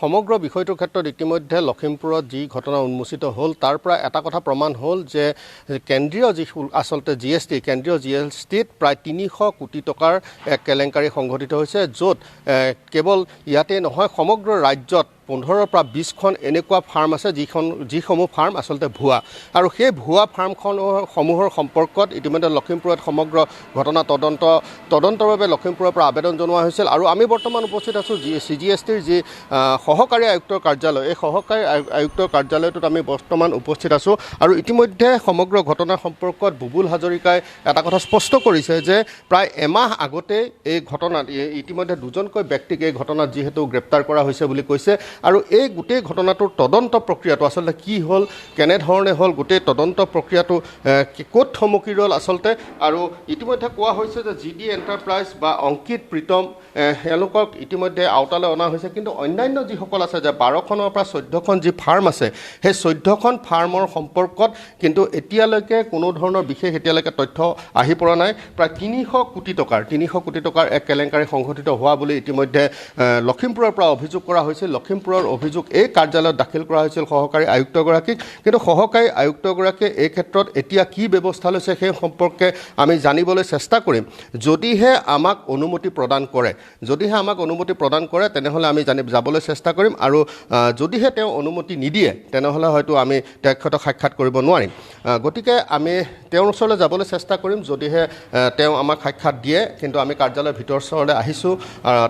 সমগ্ৰ বিষয়টোৰ ক্ষেত্ৰত ইতিমধ্যে লখিমপুৰত যি ঘটনা উন্মোচিত হ'ল তাৰ পৰা এটা কথা প্ৰমাণ হ'ল যে কেন্দ্ৰীয় যি আচলতে জিএছটি কেন্দ্ৰীয় জিএছটিত প্ৰায় 300 কোটি টকাৰ এক কেলেংকাৰী সংঘটিত হৈছে য'ত কেৱল ইয়াতে নহয় সমগ্ৰ ৰাজ্যত 15 পৰা 20খন এনেকুৱা ফাৰ্ম আছে যিসমূহ ফাৰ্ম আচলতে ভুৱা আৰু সেই ভুৱা ফাৰ্মসমূহৰ সম্পৰ্কত ইতিমধ্যে লখিমপুৰত সমগ্ৰ ঘটনা তদন্তৰ বাবে লখিমপুৰৰ পৰা আবেদন জনোৱা হৈছিল আৰু আমি বৰ্তমান উপস্থিত আছোঁ CGSTৰ যি সহকাৰী আয়ুক্তৰ কাৰ্যালয় এই সহকাৰী আয়ুক্তৰ কাৰ্যালয়টোত আমি বৰ্তমান উপস্থিত আছোঁ আৰু ইতিমধ্যে সমগ্ৰ ঘটনাৰ সম্পৰ্কত বুবুল হাজৰিকাই এটা কথা স্পষ্ট কৰিছে যে প্ৰায় এমাহ আগতে এই ঘটনাত ইতিমধ্যে দুজনকৈ ব্যক্তিক এই ঘটনাত যিহেতু গ্ৰেপ্তাৰ কৰা হৈছে বুলি কৈছে আৰু এই গোটেই ঘটনাটোৰ তদন্ত প্ৰক্ৰিয়াটো আচলতে কি হ'ল কেনেধৰণে হ'ল গোটেই তদন্ত প্ৰক্ৰিয়াটো ক'ত থমকি ৰ'ল আচলতে আৰু ইতিমধ্যে কোৱা হৈছে যে GD এণ্টাৰপ্ৰাইজ বা অংকিত প্ৰীতম এওঁলোকক ইতিমধ্যে আওতালৈ অনা হৈছে কিন্তু অন্যান্য যিসকল আছে যে 12খনৰ পৰা 14খন যি ফাৰ্ম আছে সেই 14খন ফাৰ্মৰ সম্পৰ্কত কিন্তু এতিয়ালৈকে কোনো ধৰণৰ বিশেষ এতিয়ালৈকে তথ্য আহি পৰা নাই প্ৰায় 300 কোটি টকাৰ এক কেলেংকাৰী সংঘটিত হোৱা বুলি ইতিমধ্যে লখিমপুৰৰ পৰা অভিযোগ কৰা হৈছিল লখিমপুৰৰ অভিযোগ এই কাৰ্যালয়ত দাখিল কৰা হৈছিল সহকাৰী আয়ুক্তগৰাকীক কিন্তু সহকাৰী আয়ুক্তগৰাকীয়ে এই ক্ষেত্ৰত এতিয়া কি ব্যৱস্থা লৈছে সেই সম্পৰ্কে আমি জানিবলৈ চেষ্টা কৰিম যদিহে আমাক অনুমতি প্ৰদান কৰে তেনেহ'লে আমি যাবলৈ চেষ্টা কৰিম আৰু যদিহে তেওঁ অনুমতি নিদিয়ে তেনেহ'লে হয়তো আমি তেখেতক সাক্ষাৎ কৰিব নোৱাৰিম গতিকে আমি তেওঁৰ ওচৰলৈ যাবলৈ চেষ্টা কৰিম যদিহে তেওঁ আমাক সাক্ষাৎ দিয়ে কিন্তু আমি কাৰ্যালয়ৰ ভিতৰ ওচৰলৈ আহিছোঁ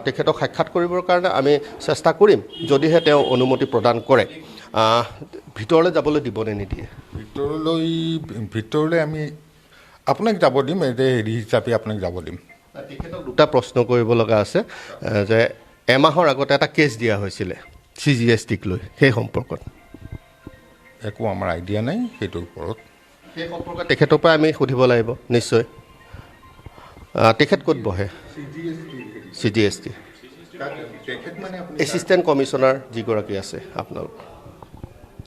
তেখেতক সাক্ষাৎ কৰিবৰ কাৰণে আমি চেষ্টা কৰিম যদিহে তেওঁ অনুমতি প্ৰদান কৰে ভিতৰলৈ যাবলৈ দিবনে নিদিয়ে ভিতৰলৈ আমি আপোনাক যাব দিম হেৰি হিচাপে আপোনাক যাব দিম তেখেতক দুটা প্ৰশ্ন কৰিব লগা আছে যে এমাহৰ আগতে এটা কেছ দিয়া হৈছিলে CGSTক লৈ সেই সম্পৰ্কত একো আমাৰ আইডিয়া নাই সেইটোৰ ওপৰত সেই সম্পৰ্কত তেখেতৰ পৰা আমি সুধিব লাগিব নিশ্চয় তেখেত ক'ত বহে CGST এছিষ্টেণ্ট কমিশ্যনাৰ যিগৰাকী আছে আপোনালোক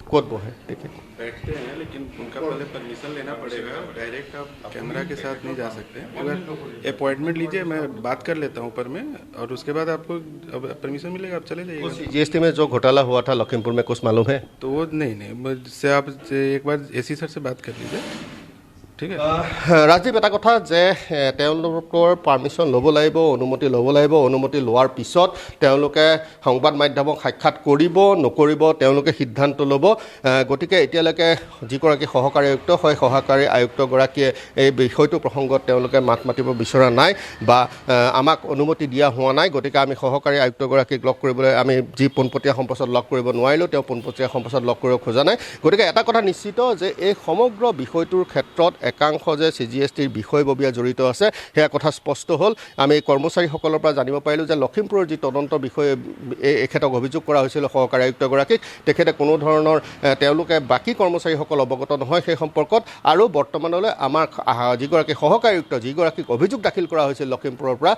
ক'ত বহে তেখেত बैठते हैं लेकिन उनका पहले परमिशन लेना पड़ेगा डायरेक्ट आप कैमरा के साथ नहीं जा सकते अगर अपॉइंटमेंट लीजिए मैं बात कर लेता हूँ ऊपर में और उसके बाद आपको परमिशन मिलेगा आप चले जाइएगा CGST में जो घोटाला हुआ था लखीमपुर में कुछ मालूम है तो वो नहीं मुझसे आप एक बार AC सर से बात कर लीजिए ঠিক আছে ৰাজীৱ এটা কথা যে তেওঁলোকৰ পাৰ্মিশ্যন ল'ব লাগিব অনুমতি ল'ব লাগিব অনুমতি লোৱাৰ পিছত তেওঁলোকে সংবাদ মাধ্যমক সাক্ষাৎ কৰিব নকৰিব তেওঁলোকে সিদ্ধান্ত ল'ব গতিকে এতিয়ালৈকে যিগৰাকী সহকাৰী আয়ুক্ত হয় সহকাৰী আয়ুক্তগৰাকীয়ে এই বিষয়টো প্ৰসংগত তেওঁলোকে মাত মাতিব বিচৰা নাই বা আমাক অনুমতি দিয়া হোৱা নাই গতিকে আমি সহকাৰী আয়ুক্তগৰাকীক লগ কৰিবলৈ আমি যি পোনপটীয়া সম্প্ৰচাৰ লগ কৰিব নোৱাৰিলোঁ তেওঁ পোনপটীয়া সম্প্ৰচাৰ লগ কৰিব খোজা নাই গতিকে এটা কথা নিশ্চিত যে এই সমগ্ৰ বিষয়টোৰ ক্ষেত্ৰত একাংশ যে CGSTৰ বিষয়ববীয়া জড়িত আছে সেয়া কথা স্পষ্ট হ'ল আমি কৰ্মচাৰীসকলৰ পৰা জানিব পাৰিলোঁ যে লখিমপুৰৰ যি তদন্ত বিষয়ে এখেতক অভিযোগ কৰা হৈছিল সহকাৰী আয়ুক্তগৰাকীক তেখেতে কোনো ধৰণৰ তেওঁলোকে বাকী কৰ্মচাৰীসকল অৱগত নহয় সেই সম্পৰ্কত আৰু বৰ্তমানলৈ আমাৰ যিগৰাকী সহকাৰী আয়ুক্ত যিগৰাকীক অভিযোগ দাখিল কৰা হৈছিল লখিমপুৰৰ পৰা